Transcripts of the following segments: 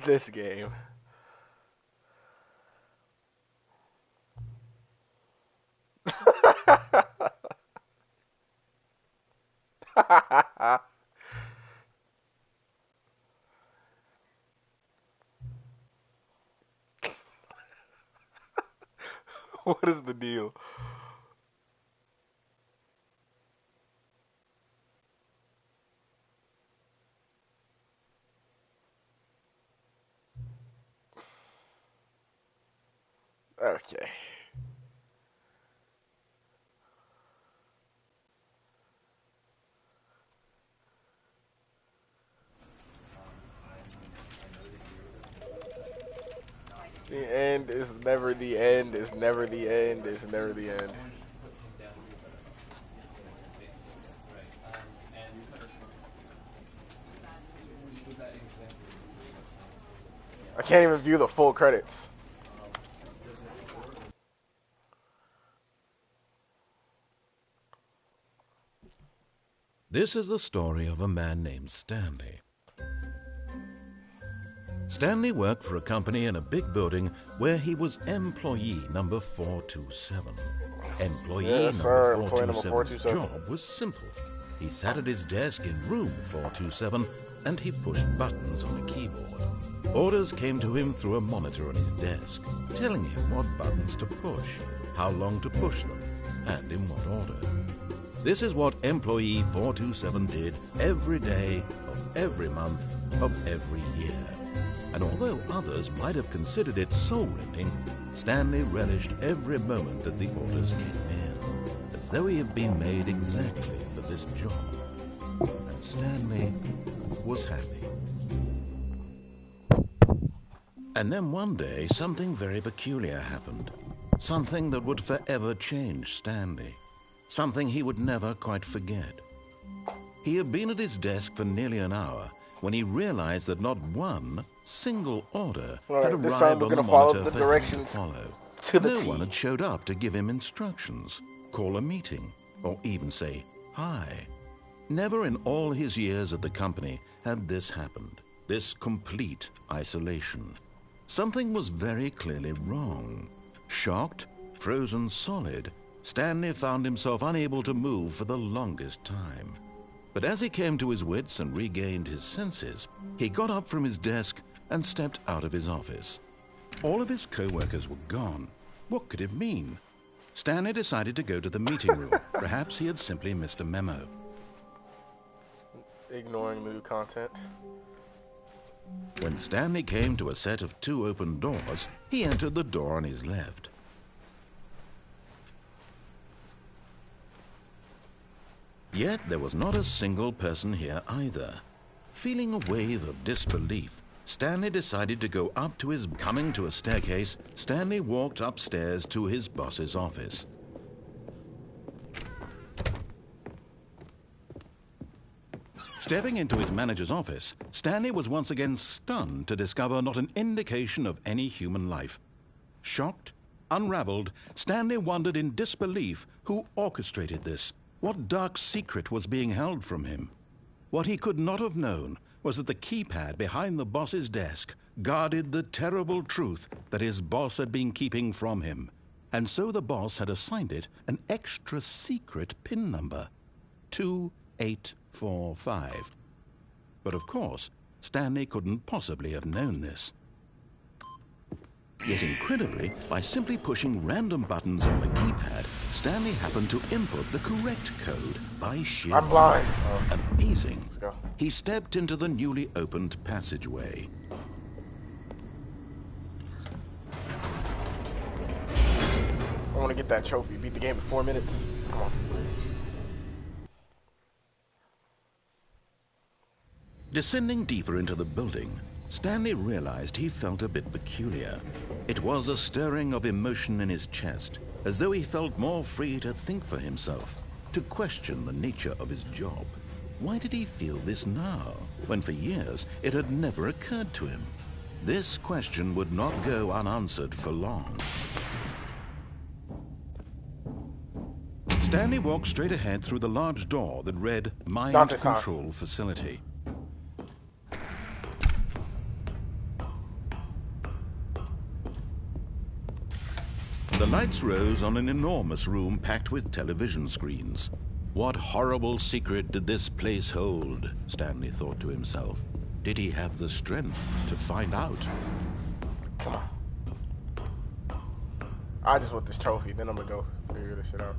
This game. What is the deal? Okay. The end is never the end, is never the end, is never the end. I can't even view the full credits. This is the story of a man named Stanley. Stanley worked for a company in a big building where he was employee number 427. Employee Yes, number sir. Employee number 427's 427. job was simple. He sat at his desk in room 427 and he pushed buttons on a keyboard. Orders came to him through a monitor on his desk, telling him what buttons to push, how long to push them, and in what order. This is what employee 427 did every day of every month of every year. And although others might have considered it soul-rending, Stanley relished every moment that the orders came in, as though he had been made exactly for this job. And Stanley was happy. And then one day, something very peculiar happened. Something that would forever change Stanley. Something he would never quite forget. He had been at his desk for nearly an hour when he realized that not one single order had Alright, this time arrived we're on the gonna follow monitor the for him to directions follow. to the No T. one had showed up to give him instructions, call a meeting, or even say hi. Never in all his years at the company had this happened, this complete isolation. Something was very clearly wrong. Shocked, frozen solid, Stanley found himself unable to move for the longest time. But as he came to his wits and regained his senses, he got up from his desk and stepped out of his office. All of his co-workers were gone. What could it mean? Stanley decided to go to the meeting room. Perhaps he had simply missed a memo. Ignoring new content. When Stanley came to a set of 2 open doors, he entered the door on his left. Yet there was not a single person here either. Feeling a wave of disbelief, Stanley decided to go up to his... Coming to a staircase, Stanley walked upstairs to his boss's office. Stepping into his manager's office, Stanley was once again stunned to discover not an indication of any human life. Shocked, unraveled, Stanley wondered in disbelief who orchestrated this. What dark secret was being held from him? What he could not have known was that the keypad behind the boss's desk guarded the terrible truth that his boss had been keeping from him. And so the boss had assigned it an extra secret PIN number, 2845. But of course, Stanley couldn't possibly have known this. Yet incredibly, by simply pushing random buttons on the keypad, Stanley happened to input the correct code by sheer I'm blind. amazing. Let's go. He stepped into the newly opened passageway. I want to get that trophy. Beat the game in 4 minutes. Come on. Descending deeper into the building, Stanley realized he felt a bit peculiar. It was a stirring of emotion in his chest, as though he felt more free to think for himself, to question the nature of his job. Why did he feel this now, when for years it had never occurred to him? This question would not go unanswered for long. Stanley walked straight ahead through the large door that read Mind Dante-san. Control Facility. The lights rose on an enormous room packed with television screens. What horrible secret did this place hold? Stanley thought to himself. Did he have the strength to find out? Come on. I just want this trophy, then I'm gonna go figure this shit out.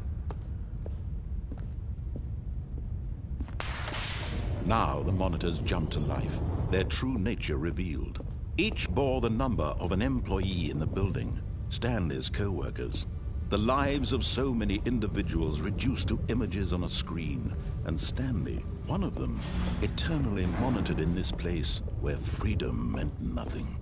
Now the monitors jumped to life, their true nature revealed. Each bore the number of an employee in the building, Stanley's co-workers. The lives of so many individuals reduced to images on a screen, and Stanley, one of them, eternally monitored in this place where freedom meant nothing.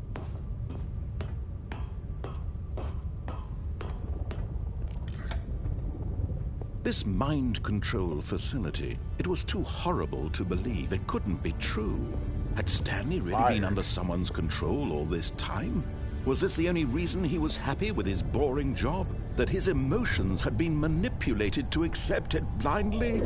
This mind control facility, it was too horrible to believe. It couldn't be true. Had Stanley really been under someone's control all this time? Was this the only reason he was happy with his boring job? That his emotions had been manipulated to accept it blindly?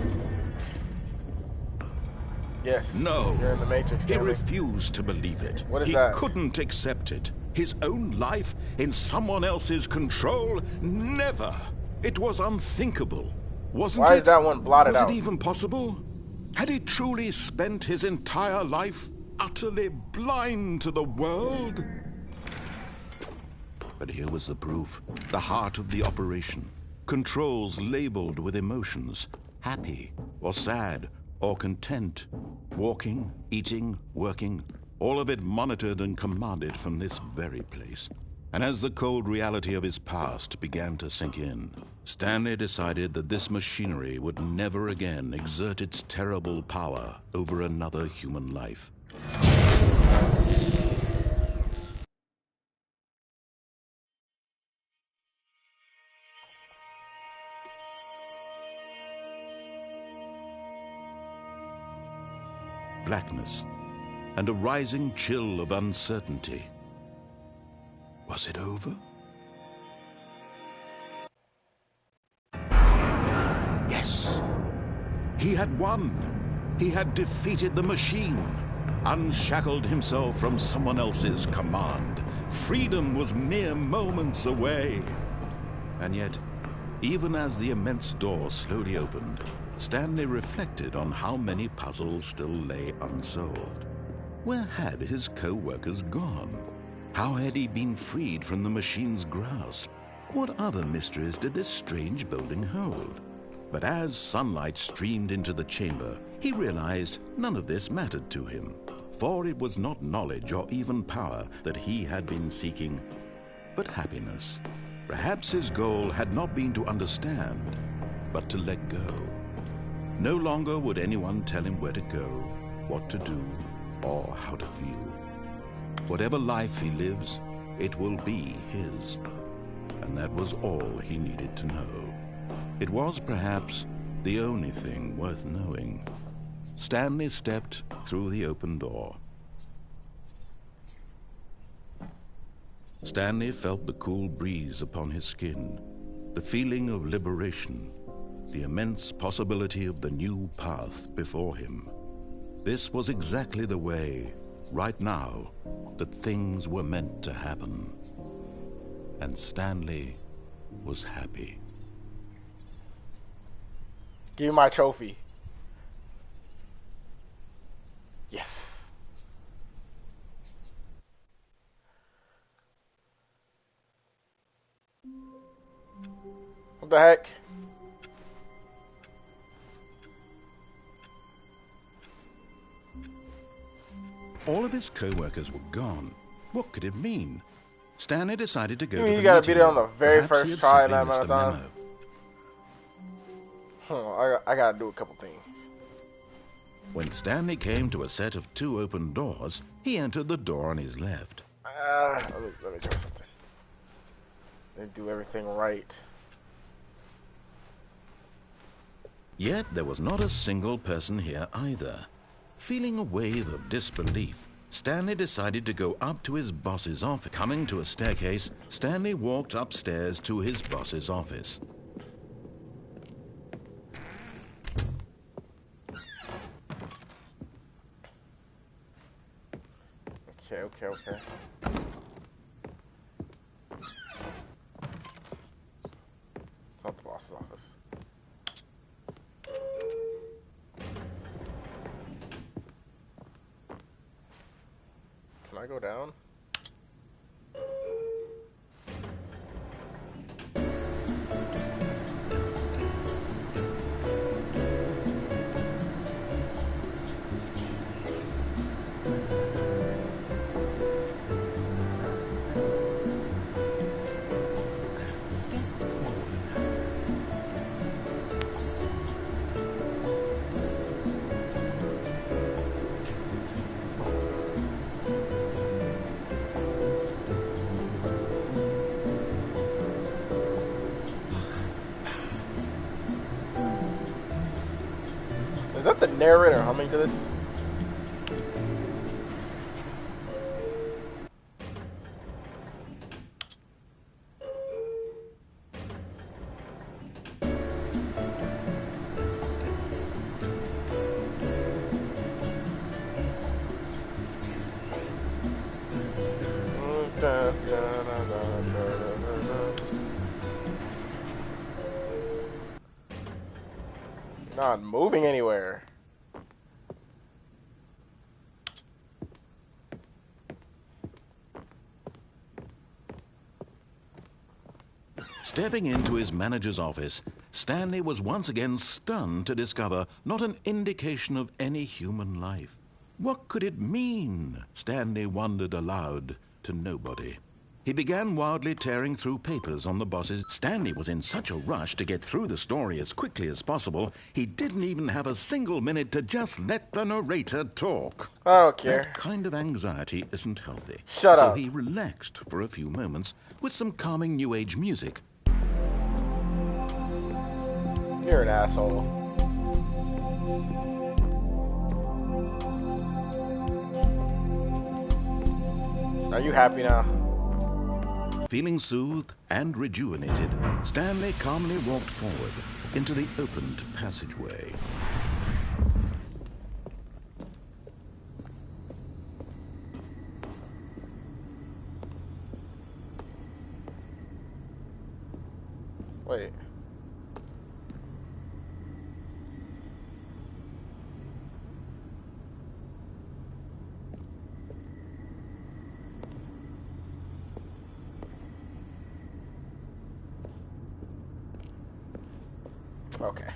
Yes. No. You're in the Matrix, he Stanley. refused to believe it. What is he that? couldn't accept it. His own life in someone else's control? Never. It was unthinkable. Wasn't it? Why is that one blotted out? Was it even possible? Had he truly spent his entire life utterly blind to the world? But here was the proof, the heart of the operation. Controls labeled with emotions, happy or sad or content. Walking, eating, working, all of it monitored and commanded from this very place. And as the cold reality of his past began to sink in, Stanley decided that this machinery would never again exert its terrible power over another human life. Blackness and a rising chill of uncertainty. Was it over? Yes. He had won. He had defeated the machine, unshackled himself from someone else's command. Freedom was mere moments away. And yet, even as the immense door slowly opened, Stanley reflected on how many puzzles still lay unsolved. Where had his co-workers gone? How had he been freed from the machine's grasp? What other mysteries did this strange building hold? But as sunlight streamed into the chamber, he realized none of this mattered to him, for it was not knowledge or even power that he had been seeking, but happiness. Perhaps his goal had not been to understand, but to let go. No longer would anyone tell him where to go, what to do, or how to feel. Whatever life he lives, it will be his. And that was all he needed to know. It was perhaps the only thing worth knowing. Stanley stepped through the open door. Stanley felt the cool breeze upon his skin, the feeling of liberation, the immense possibility of the new path before him. This was exactly the way, right now, that things were meant to happen. And Stanley was happy. Give me my trophy. Yes. What the heck? All of his co-workers were gone. What could it mean? Stanley decided to go to the You gotta meeting. be there on the very Perhaps he first had try simply that missed amount of a time. memo. I gotta do a couple things. When Stanley came to a set of 2 open doors, he entered the door on his left. Let me try something. They do everything right. Yet there was not a single person here either. Feeling a wave of disbelief, Stanley decided to go up to his boss's office. Coming to a staircase, Stanley walked upstairs to his boss's office. Okay. office. Can I go down? Is that the narrator humming to this? Not moving anywhere. Stepping into his manager's office, Stanley was once again stunned to discover not an indication of any human life. What could it mean? Stanley wondered aloud to nobody. He began wildly tearing through papers on the boss's. Stanley was in such a rush to get through the story as quickly as possible, he didn't even have a single minute to just let the narrator talk. I don't care. That kind of anxiety isn't healthy. Shut so up. he relaxed for a few moments with some calming New Age music. You're an asshole. Are you happy now? Feeling soothed and rejuvenated, Stanley calmly walked forward into the opened passageway. Wait. Okay.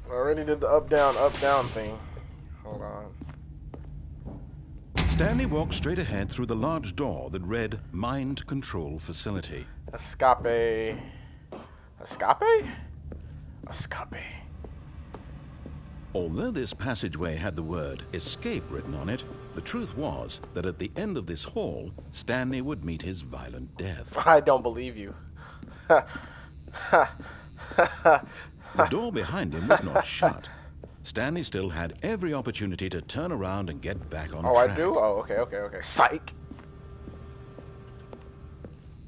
I already did the up down thing. Hold on. Stanley walked straight ahead through the large door that read Mind Control Facility. Escape. Escape? Escape. Although this passageway had the word escape written on it, the truth was that at the end of this hall, Stanley would meet his violent death. I don't believe you. The door behind him was not shut. Stanley still had every opportunity to turn around and get back on track. I do? Oh, okay. Psych!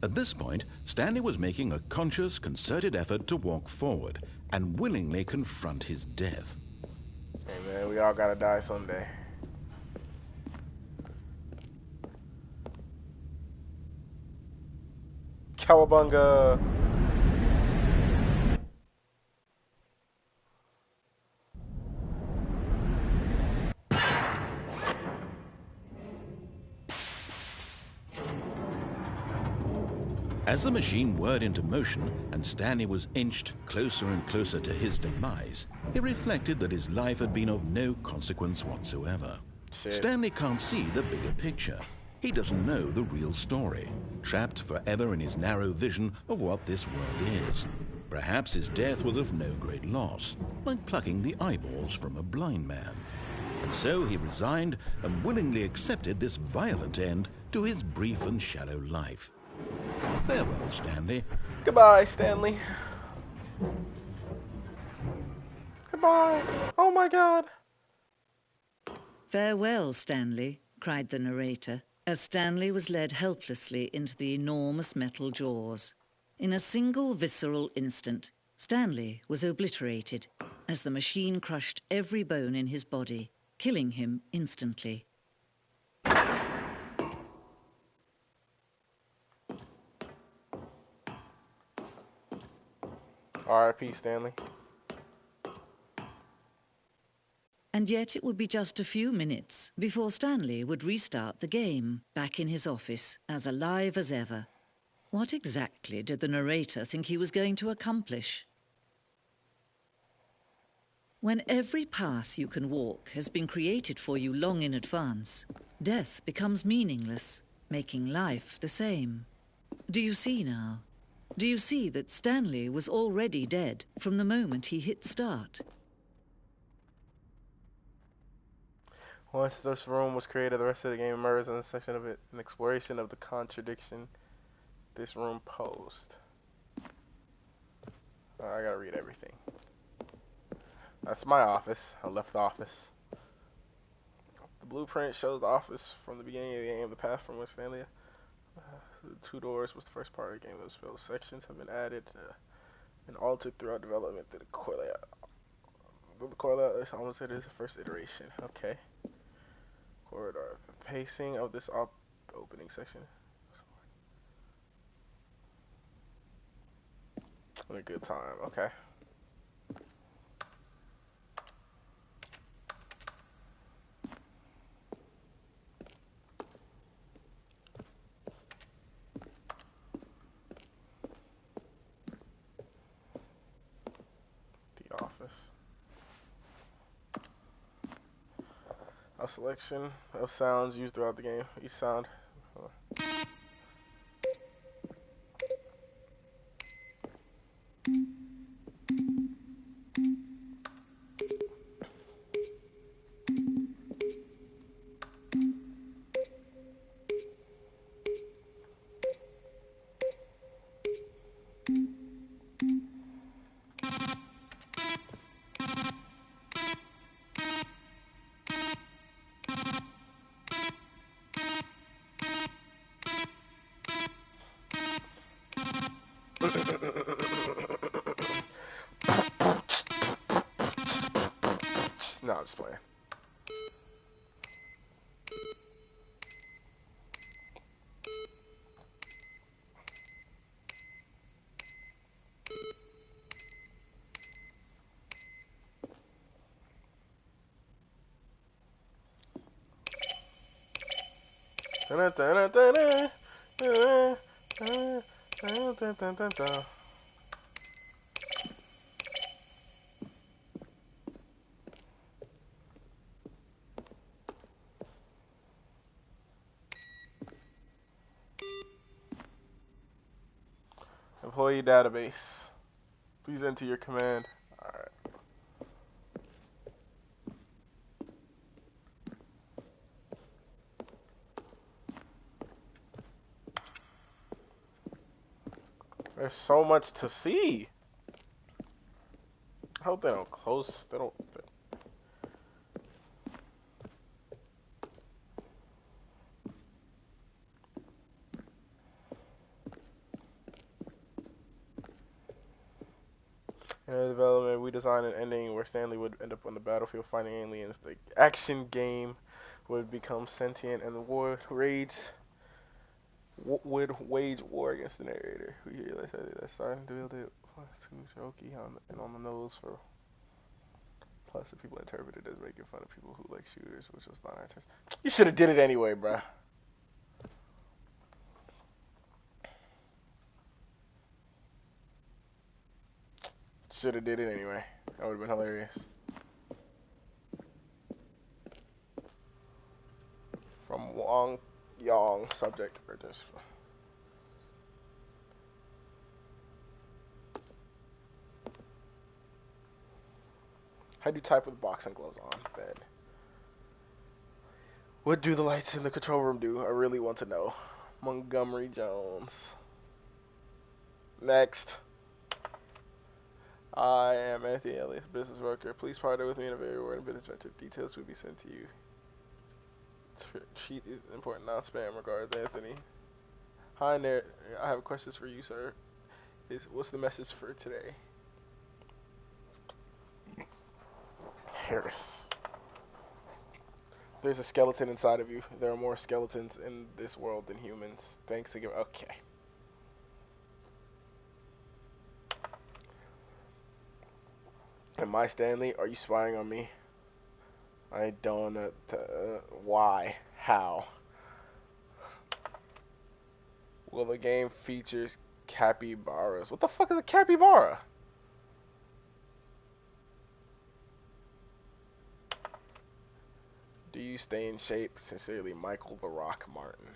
At this point, Stanley was making a conscious, concerted effort to walk forward and willingly confront his death. Hey man, we all gotta die someday. Cowabunga! As the machine whirred into motion and Stanley was inched closer and closer to his demise, he reflected that his life had been of no consequence whatsoever. Shit. Stanley can't see the bigger picture. He doesn't know the real story, trapped forever in his narrow vision of what this world is. Perhaps his death was of no great loss, like plucking the eyeballs from a blind man. And so he resigned and willingly accepted this violent end to his brief and shallow life. Farewell, Stanley. Goodbye, Stanley. Goodbye. Oh my god. Farewell, Stanley, cried the narrator, as Stanley was led helplessly into the enormous metal jaws. In a single visceral instant, Stanley was obliterated as the machine crushed every bone in his body, killing him instantly. R.I.P. Stanley. And yet it would be just a few minutes before Stanley would restart the game, back in his office, as alive as ever. What exactly did the narrator think he was going to accomplish? When every path you can walk has been created for you long in advance, death becomes meaningless, making life the same. Do you see now? Do you see that Stanley was already dead from the moment he hit start? Once this room was created, the rest of the game emerged in a section of it, an exploration of the contradiction this room posed. I gotta read everything. That's my office. I left the office. The blueprint shows the office from the beginning of the game, the path from which Stanley. The 2 doors was the first part of the game. Those filled sections have been added and altered throughout development. The core layout is almost it is the first iteration. Okay. Corridor. The pacing of this opening section. A good time. Okay. The office. A selection of sounds used throughout the game. Each sound. No, I'm just playing. Employee database. Please enter your command. Alright. There's so much to see. I hope they don't close. They don't. In the development, we designed an ending where Stanley would end up on the battlefield fighting aliens. The action game would become sentient and would wage war against the narrator. We realized that starting to build it was too jokey on the nose for. Plus, the people interpreted it as making fun of people who like shooters, which was not our intention. You should have did it anyway, bruh. Should have did it anyway. That would have been hilarious. From Wong Yong, subject urgent. How do you type with boxing gloves on? Bed. What do the lights in the control room do? I really want to know. Montgomery Jones. Next. I am Anthony Ellis, business worker. Please partner with me in a very word and business venture. Details will be sent to you. Sheet is important, non-spam. Regards, Anthony. Hi, I have questions for you, sir. What's the message for today? Harris. There's a skeleton inside of you. There are more skeletons in this world than humans. Thanks again. Okay. Am I Stanley? Are you spying on me? I don't. Why? How? Well, the game features capybaras. What the fuck is a capybara? Do you stay in shape? Sincerely, Michael the Rock Martin.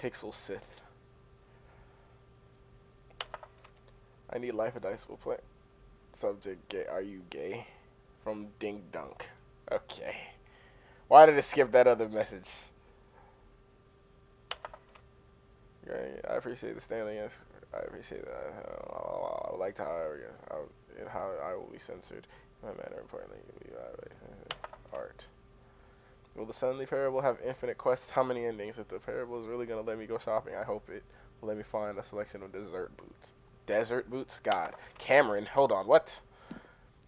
Pixel Sith. I need life advice. We'll play. Subject gay. Are you gay? From Dink Dunk. Okay. Why did it skip that other message? Okay, I appreciate the Stanley. Yes, I appreciate that. I would like to, however, how I will be censored. My manner, importantly, art. Will the Sunday Parable have infinite quests? How many endings? If the Parable is really gonna let me go shopping, I hope it will let me find a selection of desert boots. Desert boots? God. Cameron, hold on. What?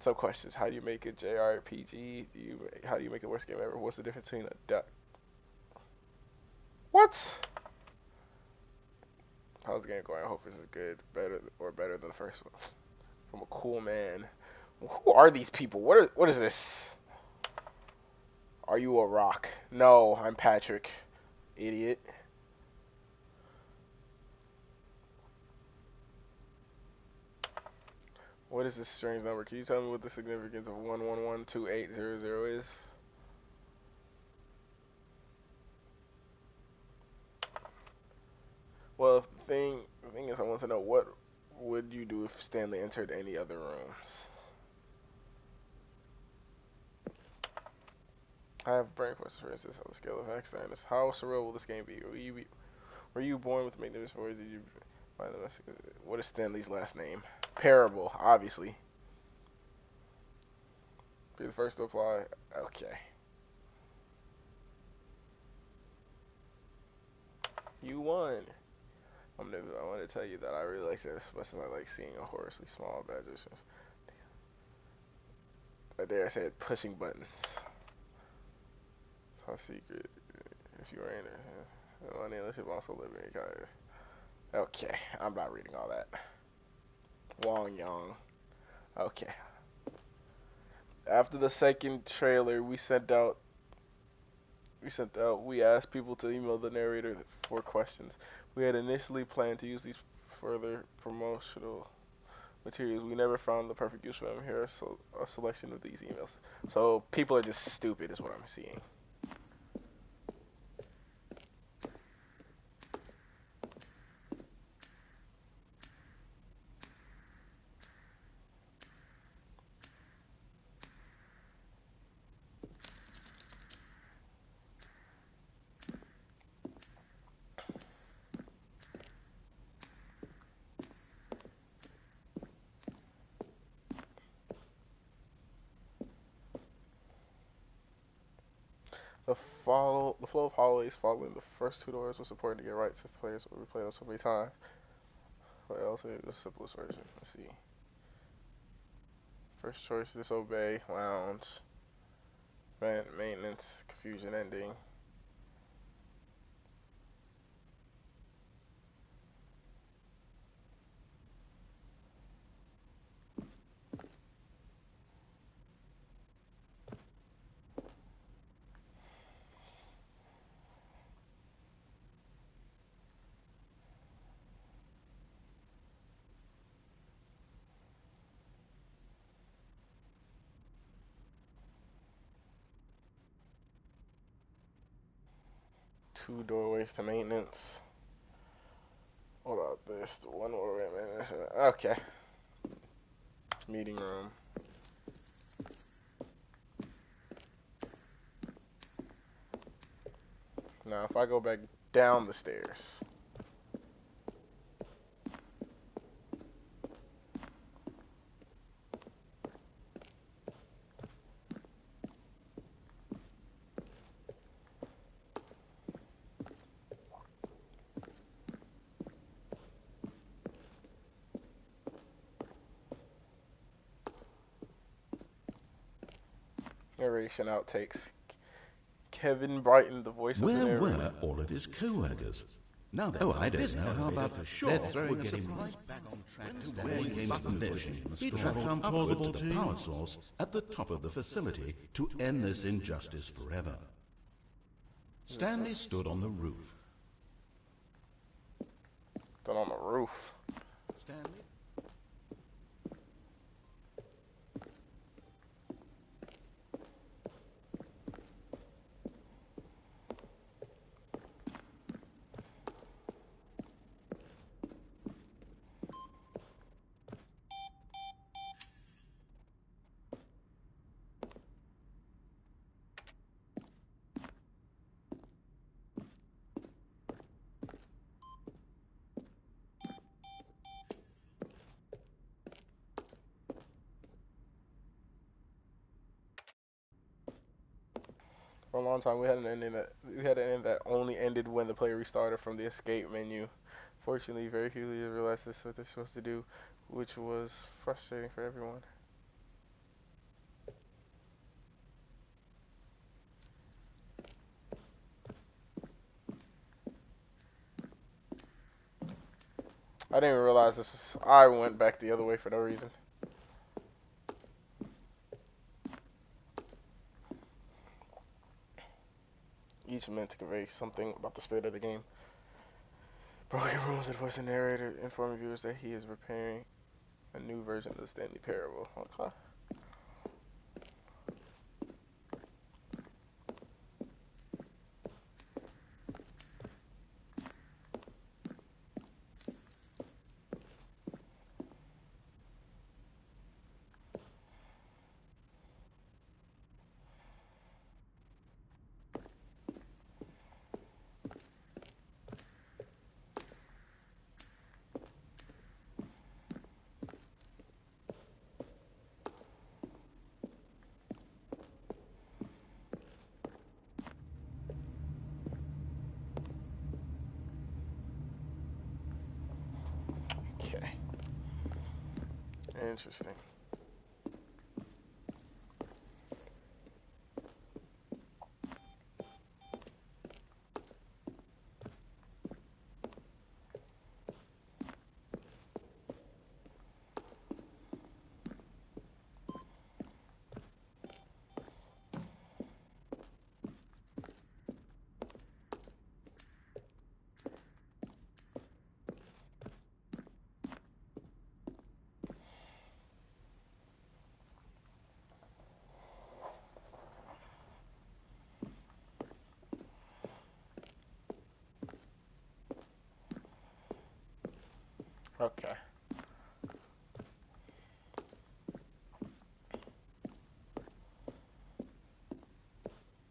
Some questions. How do you make a JRPG? How do you make the worst game ever? What's the difference between a duck? What? How's the game going? I hope this is good, better than the first one. From a cool man. Who are these people? What is this? Are you a rock? No, I'm Patrick. Idiot. What is this strange number? Can you tell me what the significance of 1112800 is? Well, the thing is, I want to know, what would you do if Stanley entered any other rooms? I have brain questions for instance on the scale of X standards. How surreal will this game be? Were you born with maintenance, or did you find the message? What is Stanley's last name? Parable, obviously. Be the first to apply. Okay. You won. I want to tell you that I really like this, especially I like seeing a horribly small badges. I dare I said pushing buttons. Top secret. If you were in it, money unless you also live in it. Okay, I'm not reading all that. Wong Yang. Okay. After the second trailer, we asked people to email the narrator for questions. We had initially planned to use these further promotional materials. We never found the perfect use for them. Here are a selection of these emails. So people are just stupid is what I'm seeing. The flow of hallways following the first two doors was important to get right since the players would replay them so many times. But also the simplest version. Let's see. First choice, disobey, lounge, maintenance, confusion ending. Two doorways to maintenance. What about this? One doorway to maintenance. Okay. Meeting room. Now if I go back down the stairs. Narration outtakes. Kevin Brighton, the voice of the Where narrator. were all of his co-workers? Now that I don't know. How about for sure? They're throwing him right back on track to where he came to the mission. He found plausible to the power source at the top of the facility to end this injustice forever. Stanley stood on the roof. Stood on the roof. Stanley? For a long time, we had an ending that only ended when the player restarted from the escape menu. Fortunately, very few leaders realized this is what they're supposed to do, which was frustrating for everyone. I didn't even realize this was. I went back the other way for no reason. Each meant to convey something about the spirit of the game. Broken rules that voice the narrator informing viewers that he is preparing a new version of the Stanley Parable. Okay. Okay. Interesting. Okay.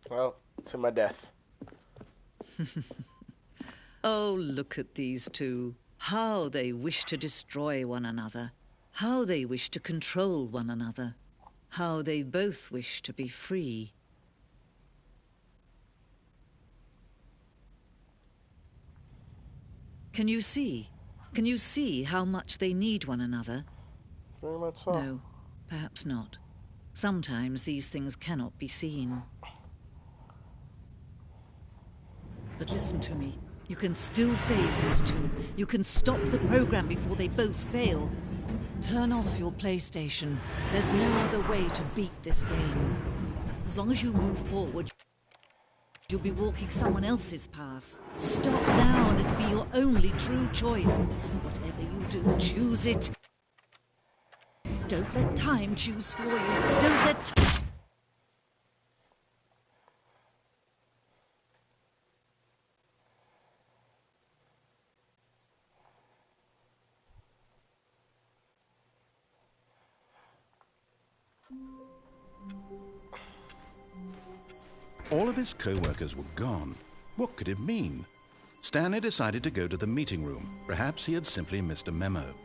Well, to my death. Oh, look at these two. How they wish to destroy one another. How they wish to control one another. How they both wish to be free. Can you see? Can you see how much they need one another? Very much so. No, perhaps not. Sometimes these things cannot be seen. But listen to me. You can still save those two. You can stop the program before they both fail. Turn off your PlayStation. There's no other way to beat this game. As long as you move forward, you'll be walking someone else's path. Stop now and it'll be your only true choice. Whatever you do, choose it. Don't let time choose for you. Don't let All of his co-workers were gone. What could it mean? Stanley decided to go to the meeting room. Perhaps he had simply missed a memo.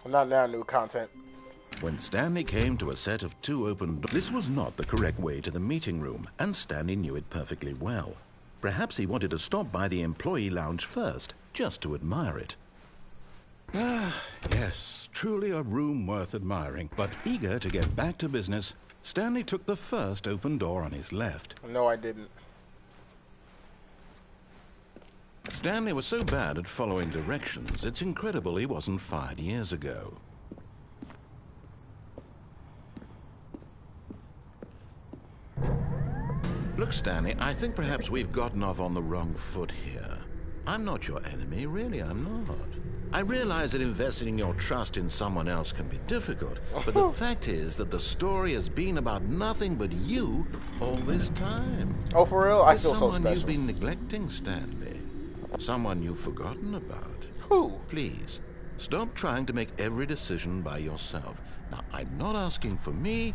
Not now, new content. When Stanley came to a set of two open doors, this was not the correct way to the meeting room, and Stanley knew it perfectly well. Perhaps he wanted to stop by the employee lounge first, just to admire it. Ah, yes, truly a room worth admiring. But eager to get back to business, Stanley took the first open door on his left. No, I didn't. Stanley was so bad at following directions, it's incredible he wasn't fired years ago. Look, Stanley, I think perhaps we've gotten off on the wrong foot here. I'm not your enemy, really, I'm not. I realize that investing your trust in someone else can be difficult, but the fact is that the story has been about nothing but you all this time. Oh, for real? I feel so someone special. you've been neglecting, Stanley. Someone you've forgotten about. Who? Please, stop trying to make every decision by yourself. Now, I'm not asking for me,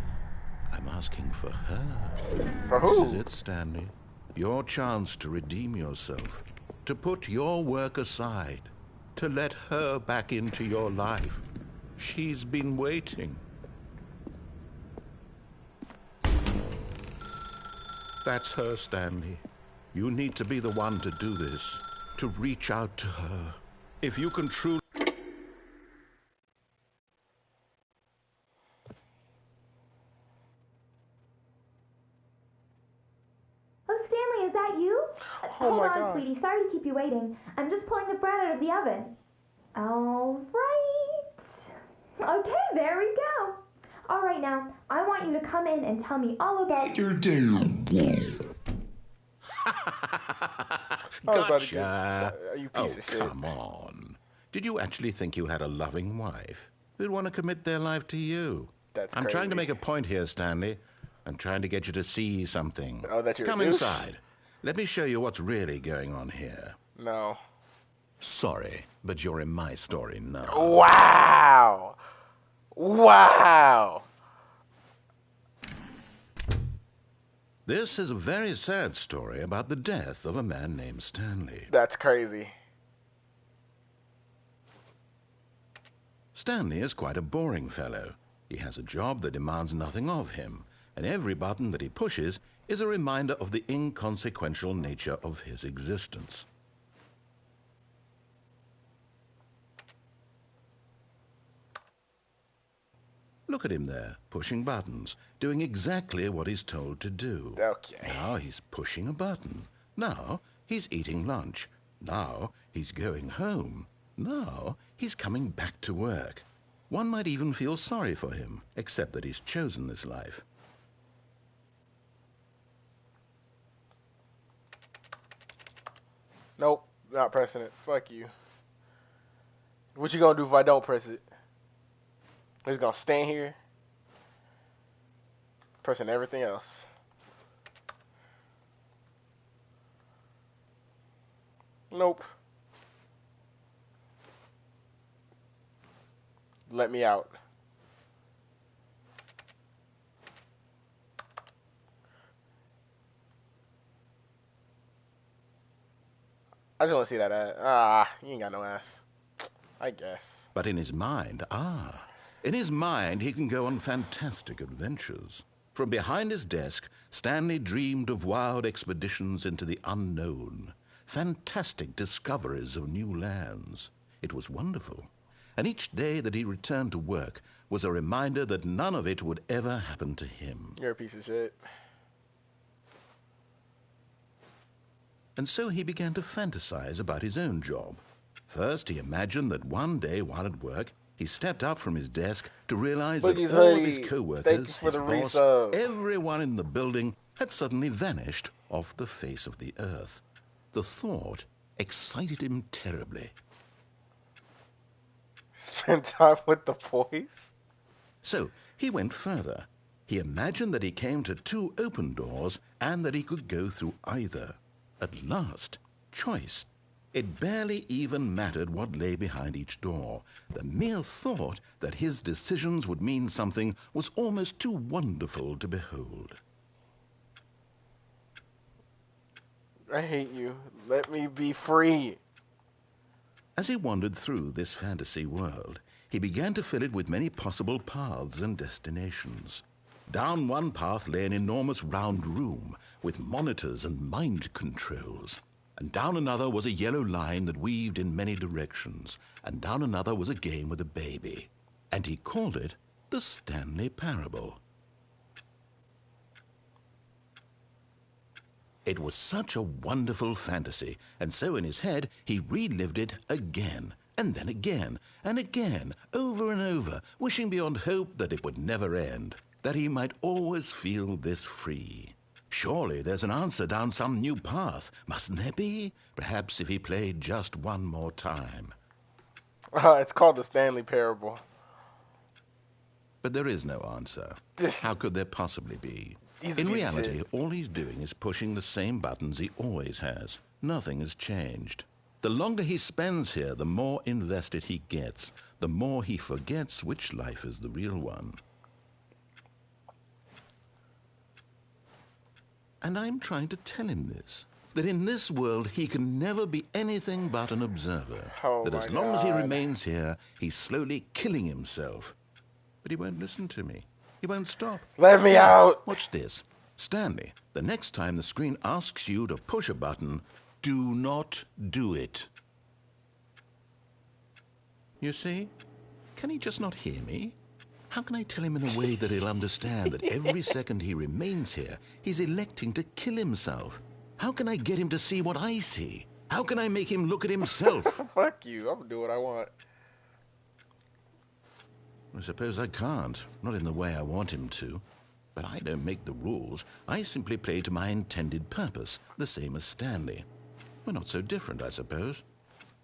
I'm asking for her. For who? This is it, Stanley. Your chance to redeem yourself. To put your work aside. To let her back into your life. She's been waiting. That's her, Stanley. You need to be the one to do this. To reach out to her. If you can truly... Oh, Stanley, is that you? Oh Hold my on, God. sweetie. Sorry to keep you waiting. I'm just pulling the bread out of the oven. All right. Okay, there we go. All right, now, I want you to come in and tell me all about your I was about to Gotcha. you piece Oh, of shit. come on. Did you actually think you had a loving wife who'd want to commit their life to you? That's I'm trying to crazy. make a point here, Stanley. I'm trying to get you to see something. Oh, that you're a Come douche? inside. Let me show you what's really going on here. No. Sorry, but you're in my story now. Wow. Wow. This is a very sad story about the death of a man named Stanley. That's crazy. Stanley is quite a boring fellow. He has a job that demands nothing of him, and every button that he pushes is a reminder of the inconsequential nature of his existence. Look at him there, pushing buttons, doing exactly what he's told to do. Okay. Now he's pushing a button. Now he's eating lunch. Now he's going home. Now he's coming back to work. One might even feel sorry for him, except that he's chosen this life. Nope, not pressing it. Fuck you. What you gonna do if I don't press it? I'm just gonna stand here, pressing everything else. Nope. Let me out. I just want to see that ass. Ah, you ain't got no ass. I guess. But in his mind, he can go on fantastic adventures. From behind his desk, Stanley dreamed of wild expeditions into the unknown, fantastic discoveries of new lands. It was wonderful. And each day that he returned to work was a reminder that none of it would ever happen to him. You're a piece of shit. And so he began to fantasize about his own job. First, he imagined that one day while at work, he stepped up from his desk to realize that Boogie's all of hoodie. his Thank you co-workers, for his the boss, resub. everyone in the building had suddenly vanished off the face of the earth. The thought excited him terribly. Spend time with the boys? So he went further. He imagined that he came to two open doors and that he could go through either. At last, choice. It barely even mattered what lay behind each door. The mere thought that his decisions would mean something was almost too wonderful to behold. I hate you. Let me be free. As he wandered through this fantasy world, he began to fill it with many possible paths and destinations. Down one path lay an enormous round room with monitors and mind controls. And down another was a yellow line that weaved in many directions. And down another was a game with a baby. and he called it the Stanley Parable. It was such a wonderful fantasy, and so in his head he relived it again, and then again, and again, over and over, wishing beyond hope that it would never end, that he might always feel this free. Surely there's an answer down some new path, mustn't there be? Perhaps if he played just one more time. It's called the Stanley Parable. But there is no answer. How could there possibly be? In reality, all he's doing is pushing the same buttons he always has. Nothing has changed. The longer he spends here, the more invested he gets, the more he forgets which life is the real one. And I'm trying to tell him this, that in this world he can never be anything but an observer, that as long as he remains here, he's slowly killing himself. But he won't listen to me. He won't stop. Let me out. Watch this. Stanley, the next time the screen asks you to push a button, do not do it. You see? Can he just not hear me? How can I tell him in a way that he'll understand that every second he remains here, he's electing to kill himself? How can I get him to see what I see? How can I make him look at himself? Fuck you. I'm gonna do what I want. I suppose I can't. Not in the way I want him to. But I don't make the rules. I simply play to my intended purpose, the same as Stanley. We're not so different, I suppose.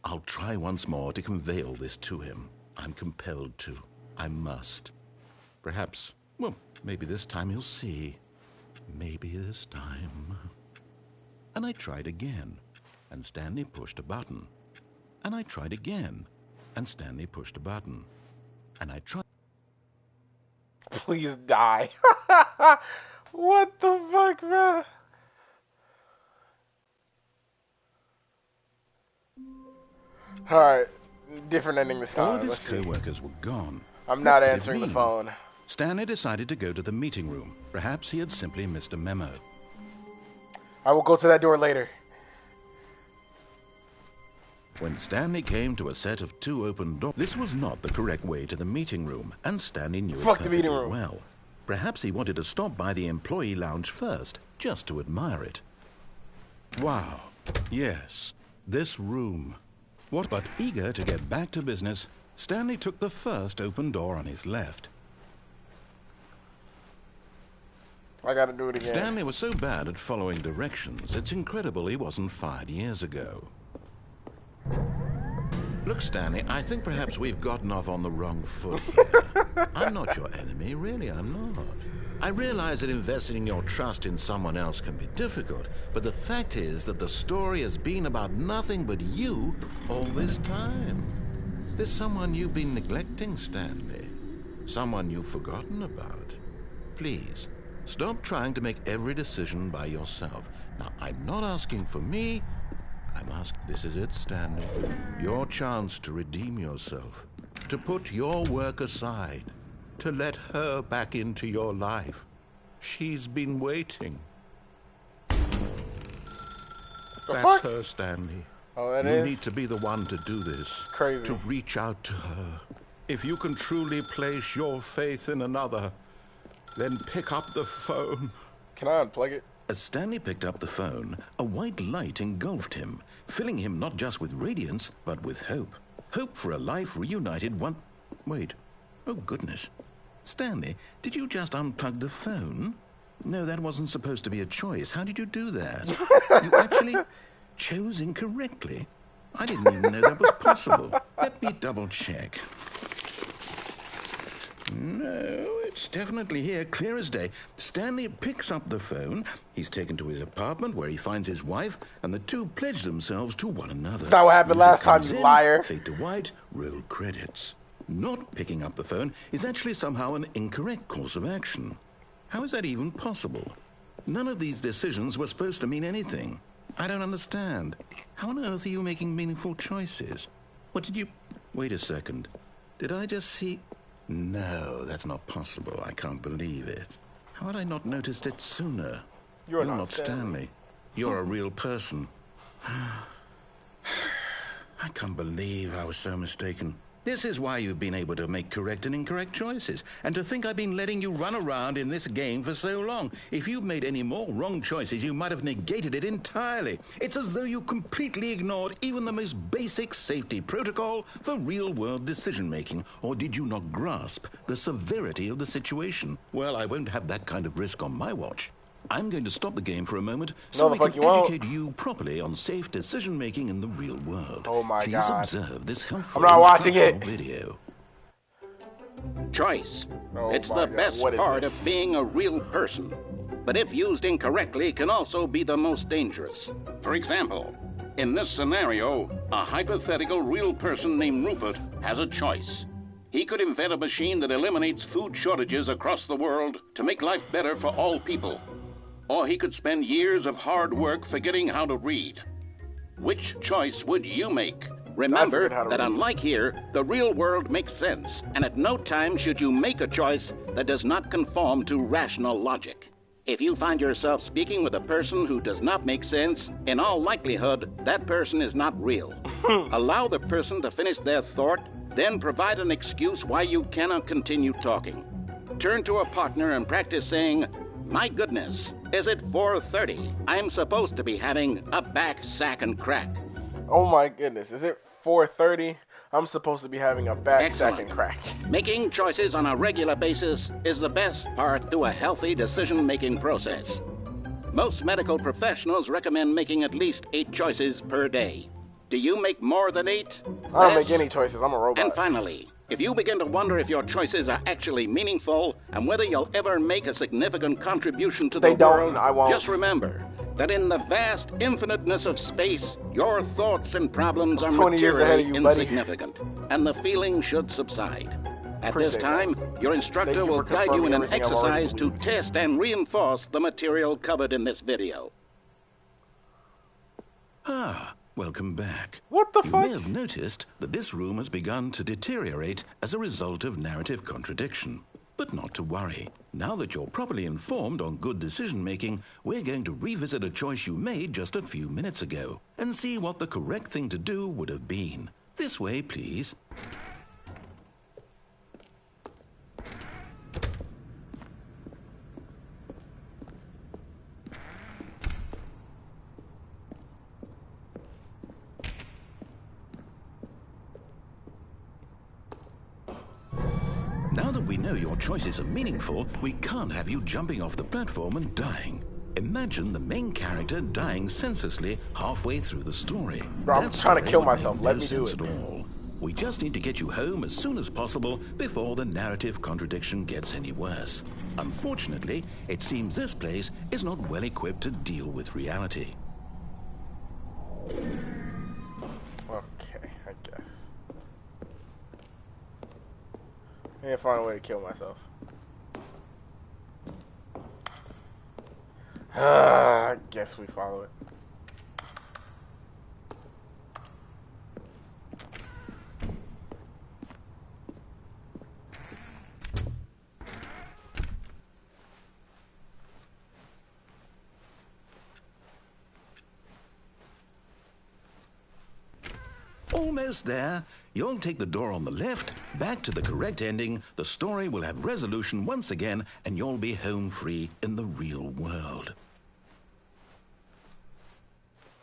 I'll try once more to convey all this to him. I'm compelled to. I must. Perhaps, well, maybe this time he'll see. Maybe this time. And I tried again, and Stanley pushed a button. And I tried again, and Stanley pushed a button. And I tried. Please die. What the fuck, bro? Alright, different ending this time. All of his co-workers were gone. I'm not answering the phone. Stanley decided to go to the meeting room. Perhaps he had simply missed a memo. I will go to that door later. When Stanley came to a set of 2 open doors, this was not the correct way to the meeting room, and Stanley knew it perfectly well. Perhaps he wanted to stop by the employee lounge first, just to admire it. Wow, yes, this room. What but eager to get back to business, Stanley took the first open door on his left. I gotta do it again. Stanley was so bad at following directions, it's incredible he wasn't fired years ago. Look, Stanley, I think perhaps we've gotten off on the wrong foot here. I'm not your enemy, really, I'm not. I realize that investing your trust in someone else can be difficult, but the fact is that the story has been about nothing but you all this time. There's someone you've been neglecting, Stanley. Someone you've forgotten about. Please, stop trying to make every decision by yourself. Now, I'm not asking for me. I'm asking, this is it, Stanley. Your chance to redeem yourself. To put your work aside. To let her back into your life. She's been waiting. That's her, Stanley. Oh, that you is? need to be the one to do this. Crazy. To reach out to her. If you can truly place your faith in another, then pick up the phone. Can I unplug it? As Stanley picked up the phone, a white light engulfed him, filling him not just with radiance, but with hope. Hope for a life reunited one... Wait. Oh, goodness. Stanley, did you just unplug the phone? No, that wasn't supposed to be a choice. How did you do that? You actually chose incorrectly. I didn't even know that was possible. Let me double check. No, it's definitely here, clear as day. Stanley picks up the phone. He's taken to his apartment where he finds his wife, and the two pledge themselves to one another. That's not what happened last time, you liar. Fade to white, roll credits. Not picking up the phone is actually somehow an incorrect course of action. How is that even possible? None of these decisions were supposed to mean anything. I don't understand. How on earth are you making meaningful choices? What did you... Wait a second. Did I just see... No, that's not possible. I can't believe it. How had I not noticed it sooner? You're not Stanley. You're a real person. I can't believe I was so mistaken. This is why you've been able to make correct and incorrect choices. And to think I've been letting you run around in this game for so long. If you'd made any more wrong choices, you might have negated it entirely. It's as though you completely ignored even the most basic safety protocol for real-world decision-making. Or did you not grasp the severity of the situation? Well, I won't have that kind of risk on my watch. I'm going to stop the game for a moment so we can educate you properly on safe decision-making in the real world. Oh my God. Please observe this helpful I'm not watching it. video. Choice. Oh It's my the God, best what is part this? of being a real person. But if used incorrectly, can also be the most dangerous. For example, in this scenario, a hypothetical real person named Rupert has a choice. He could invent a machine that eliminates food shortages across the world to make life better for all people. Or he could spend years of hard work forgetting how to read. Which choice would you make? Remember that unlike here, the real world makes sense, and at no time should you make a choice that does not conform to rational logic. If you find yourself speaking with a person who does not make sense, in all likelihood, that person is not real. Allow the person to finish their thought, then provide an excuse why you cannot continue talking. Turn to a partner and practice saying, "My goodness, is it 4:30? I'm supposed to be having a back, sack, and crack." Oh my goodness, is it 4:30? I'm supposed to be having a back, sack, Excellent. and crack. Making choices on a regular basis is the best part to a healthy decision-making process. Most medical professionals recommend making at least 8 choices per day. Do you make more than 8? I don't make any choices, I'm a robot. And finally, if you begin to wonder if your choices are actually meaningful and whether you'll ever make a significant contribution to the They don't, world, I won't. just remember that in the vast infiniteness of space, your thoughts and problems are 20 years ahead of materially you, buddy. insignificant, and the feeling should subside. At this Appreciate time, your Thank instructor you will for guide you in an confirming everything I've already exercise to believed. test and reinforce the material covered in this video. Welcome back. What the You fuck? may have noticed that this room has begun to deteriorate as a result of narrative contradiction. But not to worry. Now that you're properly informed on good decision-making, we're going to revisit a choice you made just a few minutes ago and see what the correct thing to do would have been. This way, please. Now that we know your choices are meaningful, we can't have you jumping off the platform and dying. Imagine the main character dying senselessly halfway through the story. Bro, I'm That trying to story kill would make myself. no Let me do sense it. at all. We just need to get you home as soon as possible before the narrative contradiction gets any worse. Unfortunately, it seems this place is not well equipped to deal with reality. Okay, I guess. I need to find a way to kill myself. I guess we follow it. Almost there. You'll take the door on the left, back to the correct ending, the story will have resolution once again, and you'll be home free in the real world.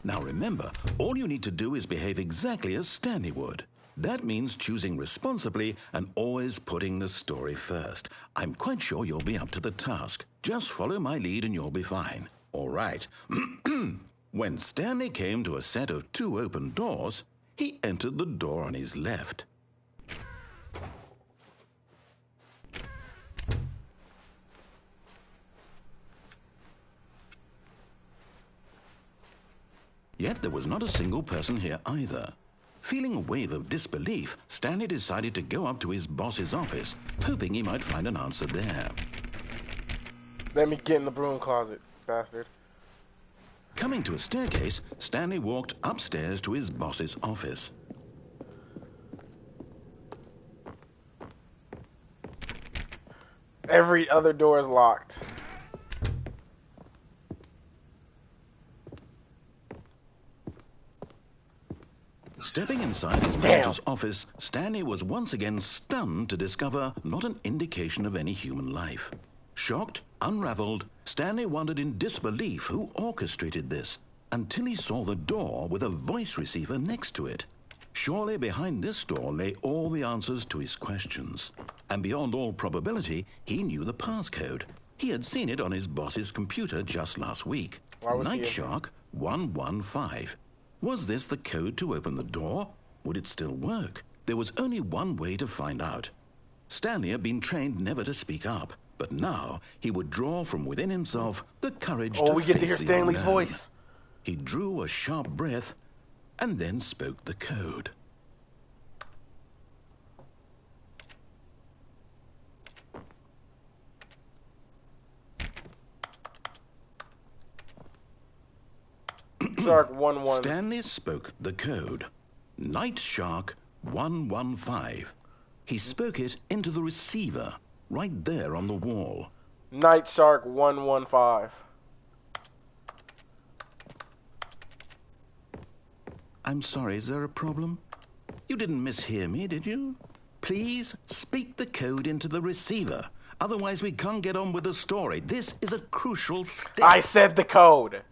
Now remember, all you need to do is behave exactly as Stanley would. That means choosing responsibly and always putting the story first. I'm quite sure you'll be up to the task. Just follow my lead and you'll be fine. All right. When Stanley came to a set of 2 open doors, he entered the door on his left. Yet there was not a single person here either. Feeling a wave of disbelief, Stanley decided to go up to his boss's office, hoping he might find an answer there. Let me get in the broom closet, bastard. Coming to a staircase, Stanley walked upstairs to his boss's office. Every other door is locked. Stepping inside his manager's office, Stanley was once again stunned to discover not an indication of any human life. Shocked, unraveled, Stanley wondered in disbelief who orchestrated this, until he saw the door with a voice receiver next to it. Surely behind this door lay all the answers to his questions. And beyond all probability, he knew the passcode. He had seen it on his boss's computer just last week. Night Shark 115. Was this the code to open the door? Would it still work? There was only one way to find out. Stanley had been trained never to speak up, but now he would draw from within himself the courage to we get to face hear the Stanley's unknown. voice. He drew a sharp breath and then spoke the code. Shark 11. Stanley spoke the code. Night Shark 115. He spoke it into the receiver, right there on the wall. Night Shark 115. I'm sorry, is there a problem? You didn't mishear me, did you? Please speak the code into the receiver. Otherwise, we can't get on with the story. This is a crucial step. I said the code.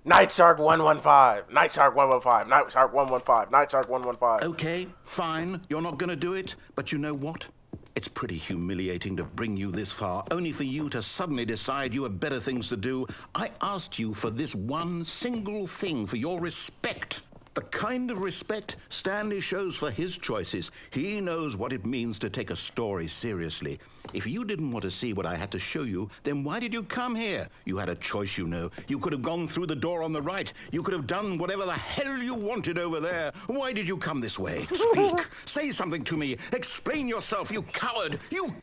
Night Shark 115. Night Shark 115. Night Shark 115. Night Shark 115. Okay, fine. You're not going to do it. But you know what? It's pretty humiliating to bring you this far, only for you to suddenly decide you have better things to do. I asked you for this one single thing, for your respect. The kind of respect Stanley shows for his choices. He knows what it means to take a story seriously. If you didn't want to see what I had to show you, then why did you come here? You had a choice, you know. You could have gone through the door on the right. You could have done whatever the hell you wanted over there. Why did you come this way? Speak. Say something to me. Explain yourself, you coward. You...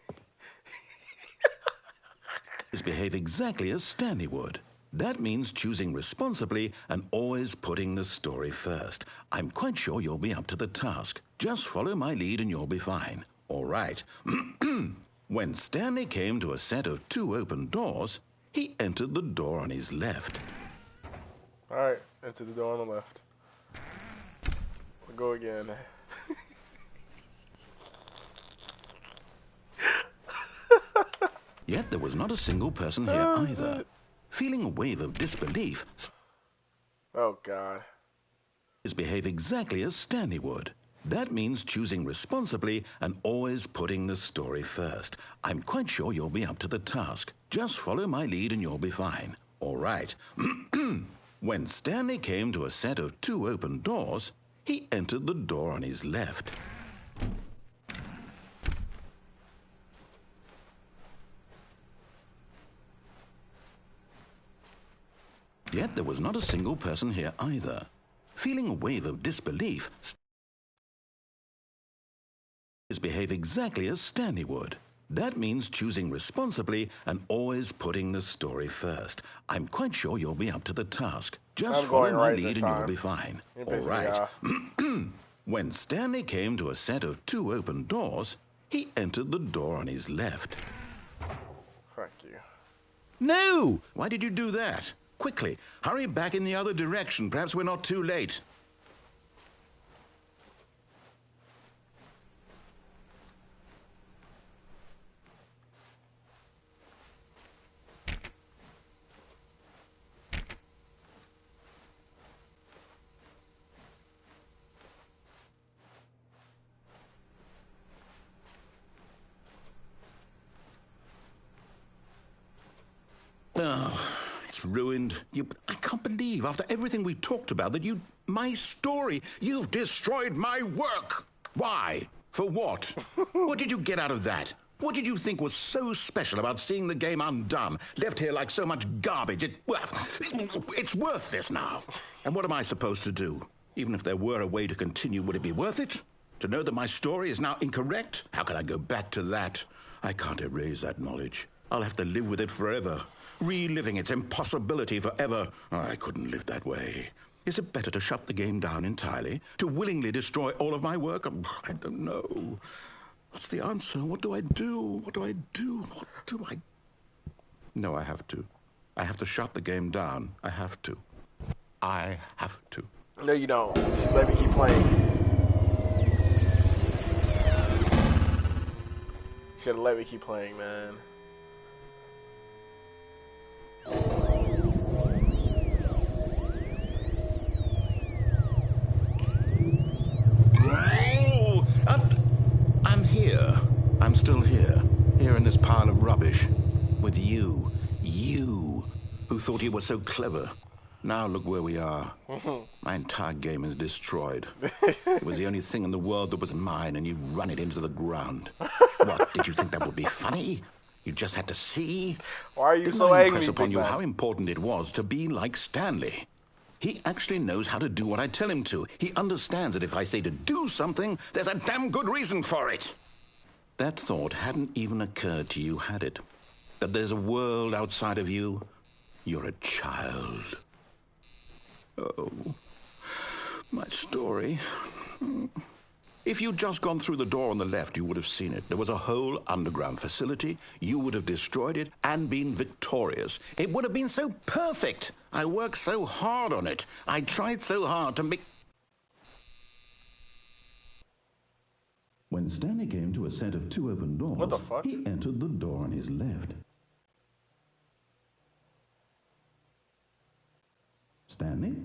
behave exactly as Stanley would. That means choosing responsibly and always putting the story first. I'm quite sure you'll be up to the task. Just follow my lead and you'll be fine. All right. When Stanley came to a set of 2 open doors, he entered the door on his left. All right, enter the door on the left. We'll go again. Yet there was not a single person here either. Feeling a wave of disbelief, Oh, God. behave exactly as Stanley would. That means choosing responsibly and always putting the story first. I'm quite sure you'll be up to the task. Just follow my lead and you'll be fine. All right. When Stanley came to a set of 2 open doors, he entered the door on his left. Yet there was not a single person here either. Feeling a wave of disbelief, behave exactly as Stanley would. That means choosing responsibly and always putting the story first. I'm quite sure you'll be up to the task. Just follow my lead and you'll be fine. All right. When Stanley came to a set of 2 open doors, he entered the door on his left. Fuck you. No! Why did you do that? Quickly, hurry back in the other direction. Perhaps we're not too late. Oh, it's ruined. I can't believe, after everything we talked about, that my story, you've destroyed my work. Why? For what? What did you get out of that? What did you think was so special about seeing the game undone, left here like so much garbage? It's worthless now. And what am I supposed to do? Even if there were a way to continue, would it be worth it? To know that my story is now incorrect? How can I go back to that? I can't erase that knowledge. I'll have to live with it forever, reliving its impossibility forever. I couldn't live that way. Is it better to shut the game down entirely? To willingly destroy all of my work? I don't know. What's the answer? What do I do? What do I do? What do I... No, I have to. I have to shut the game down. I have to. I have to. No, you don't. Just let me keep playing. Should've let me keep playing, man. I'm here. I'm still here. Here in this pile of rubbish. With you. You, who thought you were so clever. Now look where we are. My entire game is destroyed. It was the only thing in the world that was mine, and you've run it into the ground. What, did you think that would be funny? You just had to see? Why are you Didn't so I angry, impress upon Big you Man? how important it was to be like Stanley? He actually knows how to do what I tell him to. He understands that if I say to do something, there's a damn good reason for it. That thought hadn't even occurred to you, had it? That there's a world outside of you? You're a child. Oh, my story. If you'd just gone through the door on the left, you would have seen it. There was a whole underground facility. You would have destroyed it and been victorious. It would have been so perfect. I worked so hard on it. I tried so hard to make... When Stanley came to a set of 2 open doors, What the fuck? he entered the door on his left. Stanley?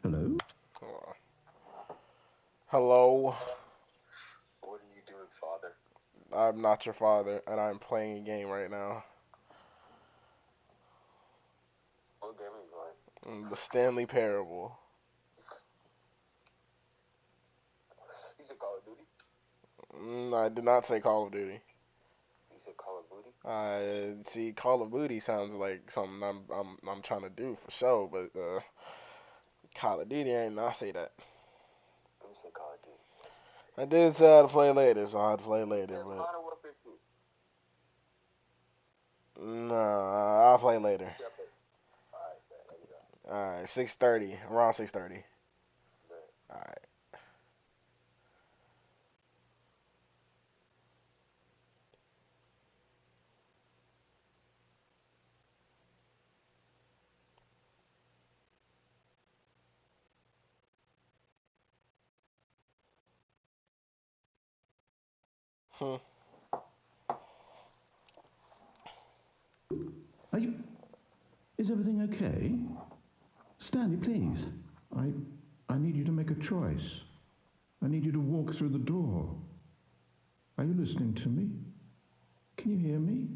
Hello? Hello? What are you doing, Father? I'm not your father, and I'm playing a game right now. What game are you playing? The Stanley Parable. You said Call of Duty? I did not say Call of Duty. You said Call of Duty? See, Call of Duty sounds like something I'm trying to do for sure, but Call of Duty ain't. I say that. Let me say Call of Duty. I did say I'd play later, so I'd play later. Yeah, But Modern Warfare 2. nah, I'll play later. Yeah, but... Alright, there you go. All right, 6:30, around 6:30. Man. All right. Are you... Is everything okay? Stanley, please. I need you to make a choice. I need you to walk through the door. Are you listening to me? Can you hear me?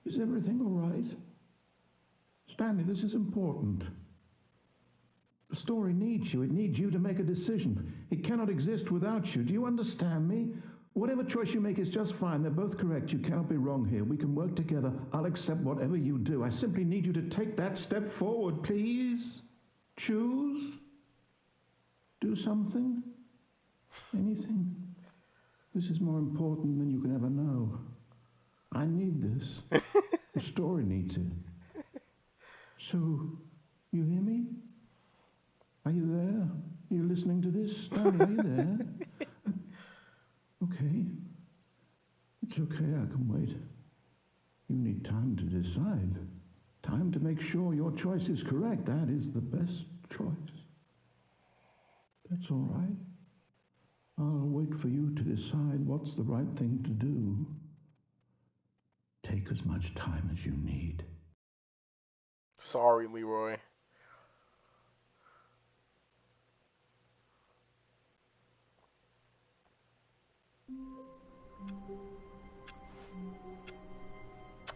Is everything all right? Stanley, this is important. The story needs you. It needs you to make a decision. It cannot exist without you. Do you understand me? Whatever choice you make is just fine. They're both correct. You cannot be wrong here. We can work together. I'll accept whatever you do. I simply need you to take that step forward, please. Choose. Do something. Anything. This is more important than you can ever know. I need this. The story needs it. So, you hear me? Are you there? Are you listening to this? Stanley, are you there? Okay. It's okay, I can wait. You need time to decide. Time to make sure your choice is correct. That is the best choice. That's all right. I'll wait for you to decide what's the right thing to do. Take as much time as you need. Sorry, Leroy.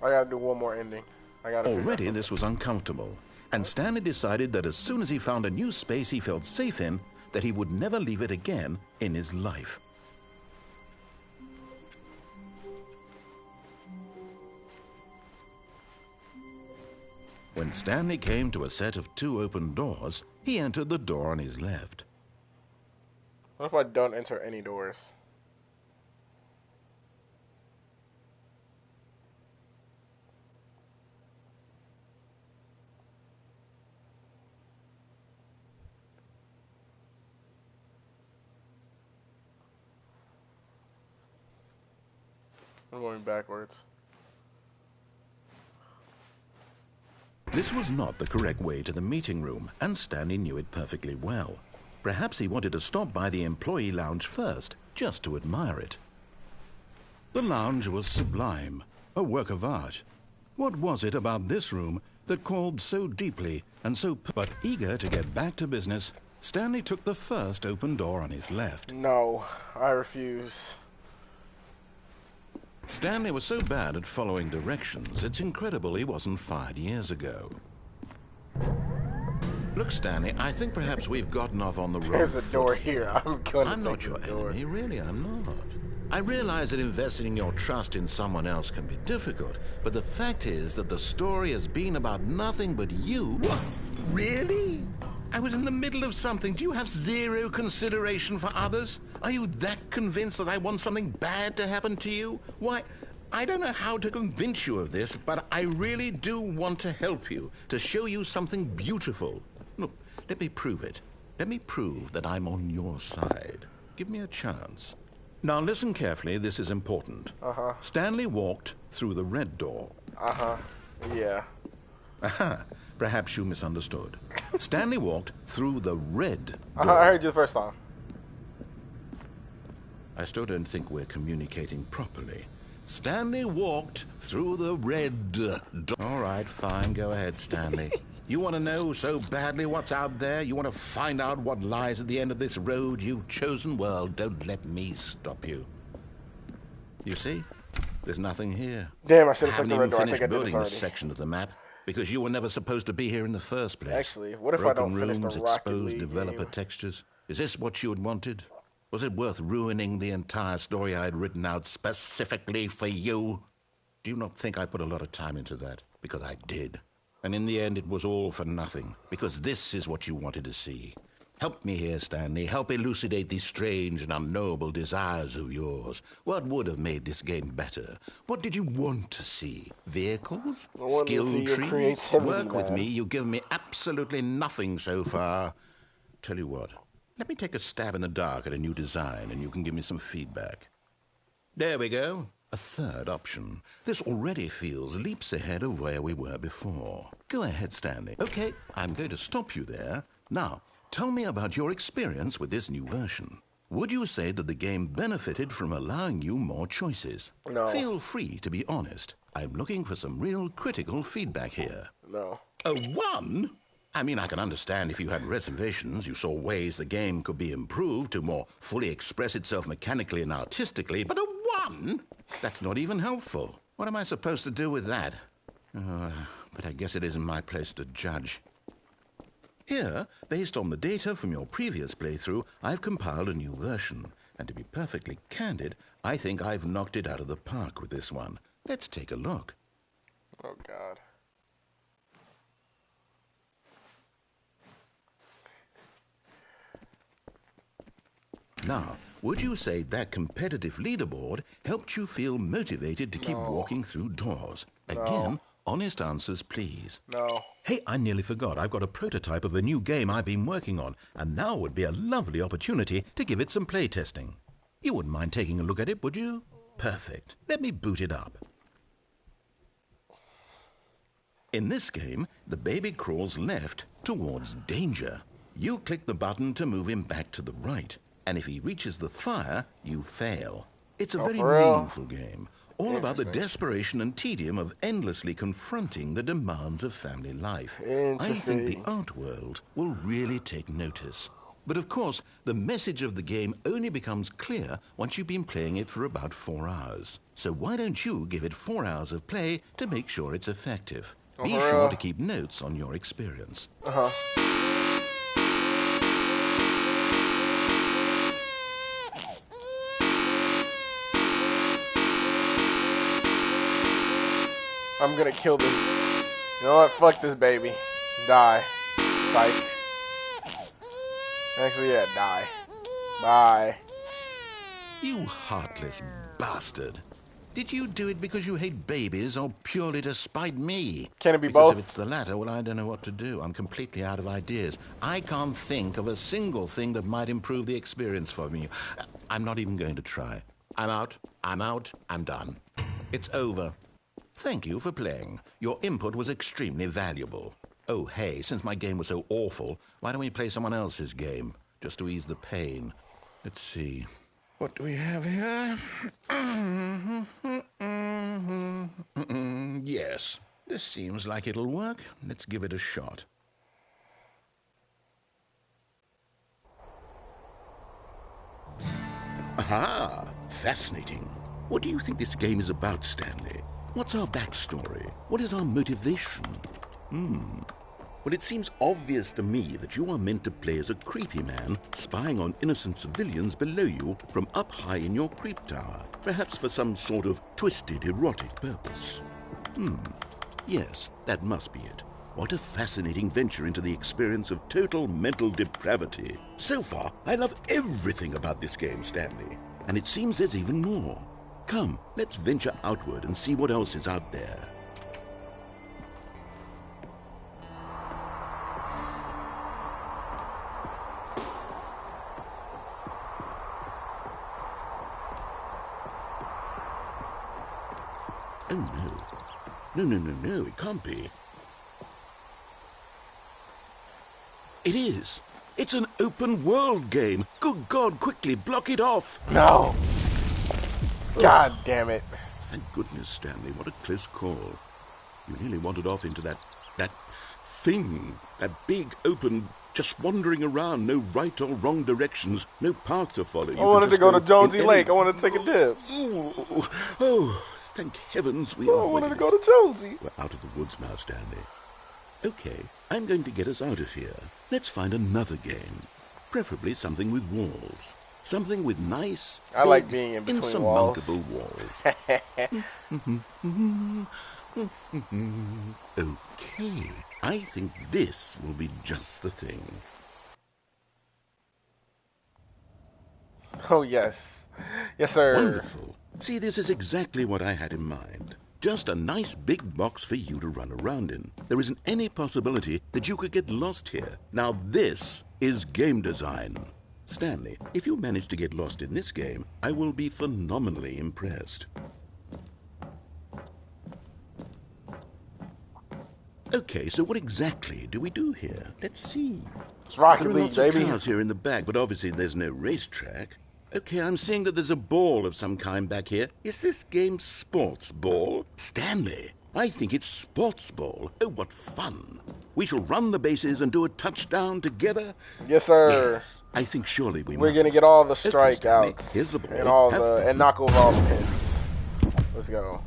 I gotta do one more ending. Already this was uncomfortable, and Stanley decided that as soon as he found a new space he felt safe in, that he would never leave it again in his life. When Stanley came to a set of 2 open doors, he entered the door on his left. What if I don't enter any doors? I'm going backwards. This was not the correct way to the meeting room, and Stanley knew it perfectly well. Perhaps he wanted to stop by the employee lounge first, just to admire it. The lounge was sublime, a work of art. What was it about this room that called so deeply and so... But eager to get back to business, Stanley took the first open door on his left. No, I refuse. Stanley was so bad at following directions, it's incredible he wasn't fired years ago. Look, Stanley, I think perhaps we've gotten off on the wrong There's a door foot. here. I'm going to I'm not take your the door. enemy, really, I'm not. I realize that investing your trust in someone else can be difficult, but the fact is that the story has been about nothing but you. What? Really? I was in the middle of something. Do you have zero consideration for others? Are you that convinced that I want something bad to happen to you? Why, I don't know how to convince you of this, but I really do want to help you, to show you something beautiful. Look, let me prove it. Let me prove that I'm on your side. Give me a chance. Now listen carefully, this is important. Stanley walked through the red door. Yeah. Aha, perhaps you misunderstood. Stanley walked through the red door. I heard you the first time. I still don't think we're communicating properly. Stanley walked through the red door. All right, fine, go ahead, Stanley. You want to know so badly what's out there? You want to find out what lies at the end of this road you've chosen? Well, don't let me stop you. You see? There's nothing here. Damn, I should I have took haven't the even red door. I finished think I did this building already. this section of the map because you were never supposed to be here in the first place. Actually, what if I Broken don't finish the rooms, Rocket exposed League developer game? textures. Is this what you had wanted? Was it worth ruining the entire story I had written out specifically for you? Do you not think I put a lot of time into that? Because I did. And in the end, it was all for nothing, because this is what you wanted to see. Help me here, Stanley. Help elucidate these strange and unknowable desires of yours. What would have made this game better? What did you want to see? Vehicles? I wanted to Skill see your trees? creativity, Work with man. me. You've given me absolutely nothing so far. Tell you what, let me take a stab in the dark at a new design, and you can give me some feedback. There we go. A third option. This already feels leaps ahead of where we were before. Go ahead, Stanley. Okay, I'm going to stop you there. Now, tell me about your experience with this new version. Would you say that the game benefited from allowing you more choices? No. Feel free to be honest. I'm looking for some real critical feedback here. No. A 1? I mean, I can understand if you had reservations, you saw ways the game could be improved to more fully express itself mechanically and artistically, but a 1? That's not even helpful. What am I supposed to do with that? But I guess it isn't my place to judge. Here, based on the data from your previous playthrough, I've compiled a new version. And to be perfectly candid, I think I've knocked it out of the park with this one. Let's take a look. Oh, God. Now, would you say that competitive leaderboard helped you feel motivated to keep walking through doors? Again, honest answers, please. No. Hey, I nearly forgot. I've got a prototype of a new game I've been working on, and now would be a lovely opportunity to give it some playtesting. You wouldn't mind taking a look at it, would you? Perfect. Let me boot it up. In this game, the baby crawls left towards danger. You click the button to move him back to the right, and if he reaches the fire, you fail. It's a very for real? meaningful game, all about the desperation and tedium of endlessly confronting the demands of family life. I think the art world will really take notice. But of course, the message of the game only becomes clear once you've been playing it for about 4 hours. So why don't you give it 4 hours of play to make sure it's effective? Be for sure real? to keep notes on your experience. I'm gonna kill this. You know what? Fuck this baby. Die. Psych. Actually, yeah, die. Bye. You heartless bastard. Did you do it because you hate babies or purely to spite me? Can it be because both? if it's the latter, well, I don't know what to do. I'm completely out of ideas. I can't think of a single thing that might improve the experience for me. I'm not even going to try. I'm out. I'm done. It's over. Thank you for playing. Your input was extremely valuable. Oh, hey, since my game was so awful, why don't we play someone else's game? Just to ease the pain. Let's see. What do we have here? Yes, this seems like it'll work. Let's give it a shot. Aha! Fascinating. What do you think this game is about, Stanley? What's our backstory? What is our motivation? Well, it seems obvious to me that you are meant to play as a creepy man spying on innocent civilians below you from up high in your creep tower, perhaps for some sort of twisted, erotic purpose. Yes, that must be it. What a fascinating venture into the experience of total mental depravity. So far, I love everything about this game, Stanley. And it seems there's even more. Come, let's venture outward and see what else is out there. Oh, no. No, it can't be. It is. It's an open world game. Good God, quickly, block it off. No. God damn it. Thank goodness, Stanley. What a close call. You nearly wandered off into that thing. That big, open, just wandering around. No right or wrong directions. No path to follow. I wanted to go to Jonesy Lake. I wanted to take a dip. Oh, thank heavens we I are wanted to waiting. go to Jonesy. We're out of the woods now, Stanley. Okay, I'm going to get us out of here. Let's find another game. Preferably something with walls. Something with nice, I like big, being in between walls. insurmountable walls. Okay, I think this will be just the thing. Oh, yes. Yes, sir. Wonderful. See, this is exactly what I had in mind. Just a nice big box for you to run around in. There isn't any possibility that you could get lost here. Now this is game design. Stanley, if you manage to get lost in this game, I will be phenomenally impressed. Okay, so what exactly do we do here? Let's see. It's Rocket There are League, lots of baby. cars here in the back, but obviously there's no racetrack. Okay, I'm seeing that there's a ball of some kind back here. Is this game sports ball? Stanley, I think it's sports ball. Oh, what fun. We shall run the bases and do a touchdown together. Yes, sir. Yes, I think surely we We're must. gonna get all the Okay, Stanley, strikeouts here's the ball. and all Have the fun. and knock over all the pins. Let's go.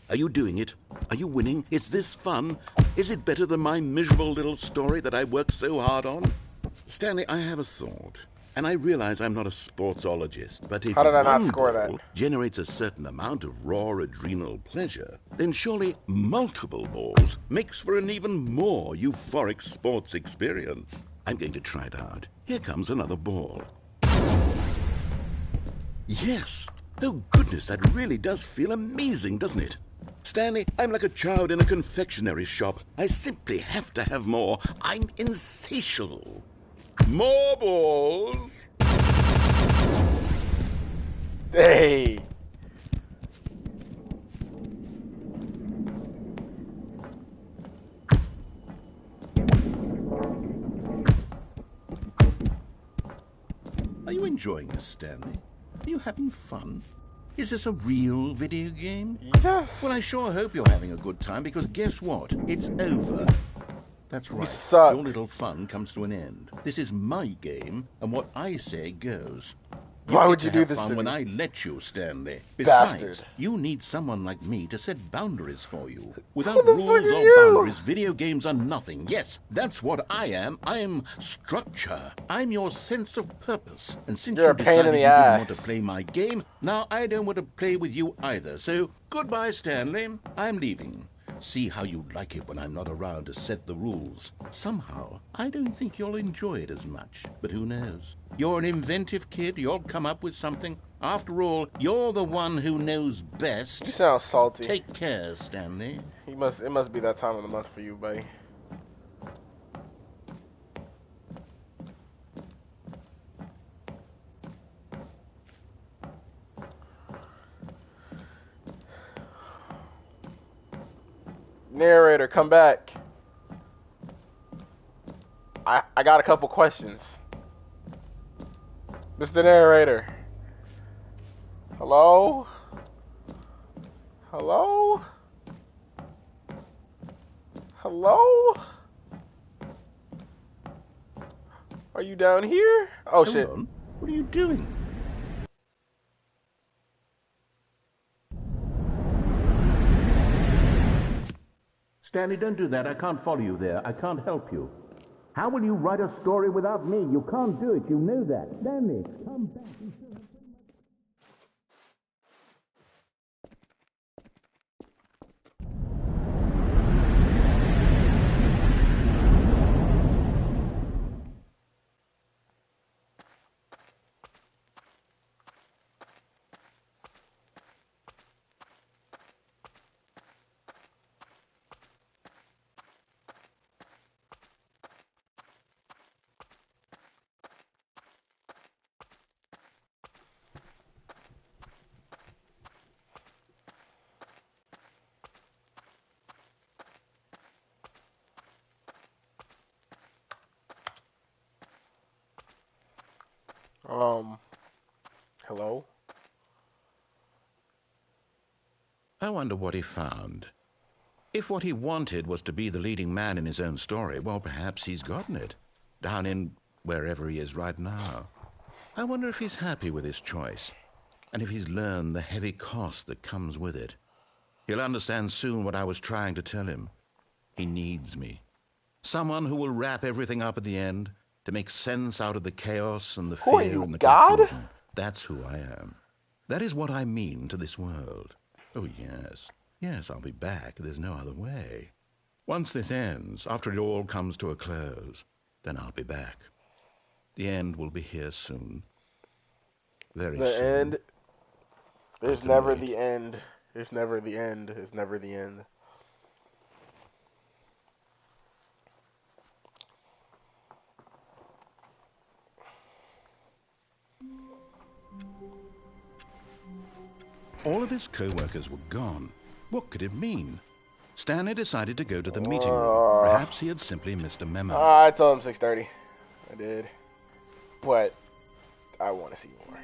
Are you doing it? Are you winning? Is this fun? Is it better than my miserable little story that I worked so hard on? Stanley, I have a thought. And I realize I'm not a sportsologist, but if How did I not one score that? ball generates a certain amount of raw adrenal pleasure, then surely multiple balls makes for an even more euphoric sports experience. I'm going to try it out. Here comes another ball. Yes! Oh goodness, that really does feel amazing, doesn't it? Stanley, I'm like a child in a confectionery shop. I simply have to have more. I'm insatiable. More balls! Hey. Are you enjoying this, Stanley? Are you having fun? Is this a real video game? Yes. Well, I sure hope you're having a good time, because guess what? It's over. That's right. suck. Your little fun comes to an end. This is my game, and what I say goes. Why get would to you do have this fun to when me? I let you, Stanley? Besides, Bastard. you need someone like me to set boundaries for you. Who Without the fuck rules are or you? boundaries, video games are nothing. Yes, that's what I am. I'm structure. I'm your sense of purpose. And since You're you a pain in decided the you didn't want ass. to play my game, now I don't want to play with you either. So, goodbye, Stanley. I'm leaving. See how you'd like it when I'm not around to set the rules. Somehow, I don't think you'll enjoy it as much. But who knows? You're an inventive kid. You'll come up with something. After all, you're the one who knows You best. sound salty. Take care, Stanley. It must be that time of the month for you, buddy. Narrator, come back. I got a couple questions. Mr. Narrator. Hello? Hello? Hello? Are you down here? Oh, shit. Hold on. What are you doing? Stanley, don't do that. I can't follow you there. I can't help you. How will you write a story without me? You can't do it. You know that. Stanley, come back. Hello? I wonder what he found. If what he wanted was to be the leading man in his own story, well, perhaps he's gotten it. Down in wherever he is right now. I wonder if he's happy with his choice, and if he's learned the heavy cost that comes with it. He'll understand soon what I was trying to tell him. He needs me. Someone who will wrap everything up at the end, to make sense out of the chaos and the Who are fear you, and the God? confusion. That's who I am. That is what I mean to this world. Oh, yes. Yes, I'll be back. There's no other way. Once this ends, after it all comes to a close, then I'll be back. The end will be here soon. Very The soon. end is can never wait. the end. It's never the end. It's never the end. All of his co-workers were gone. What could it mean? Stanley decided to go to the meeting room. Perhaps he had simply missed a memo. I told him 6:30. I did. But I want to see more.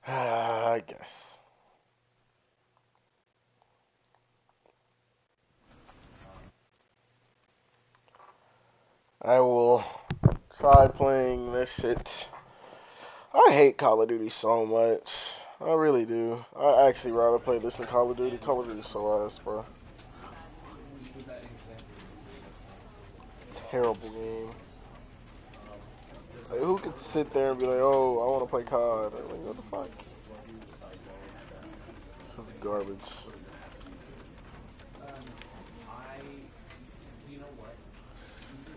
I guess. I will try playing this shit. I hate Call of Duty so much. I really do. I actually rather play this than Call of Duty. Call of Duty is so ass, bro. Terrible game. Like, who could sit there and be like, oh, I want to play COD? I'm like, what the fuck? This is garbage.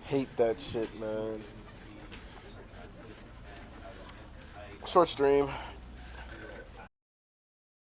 Hate that shit, man. Short stream.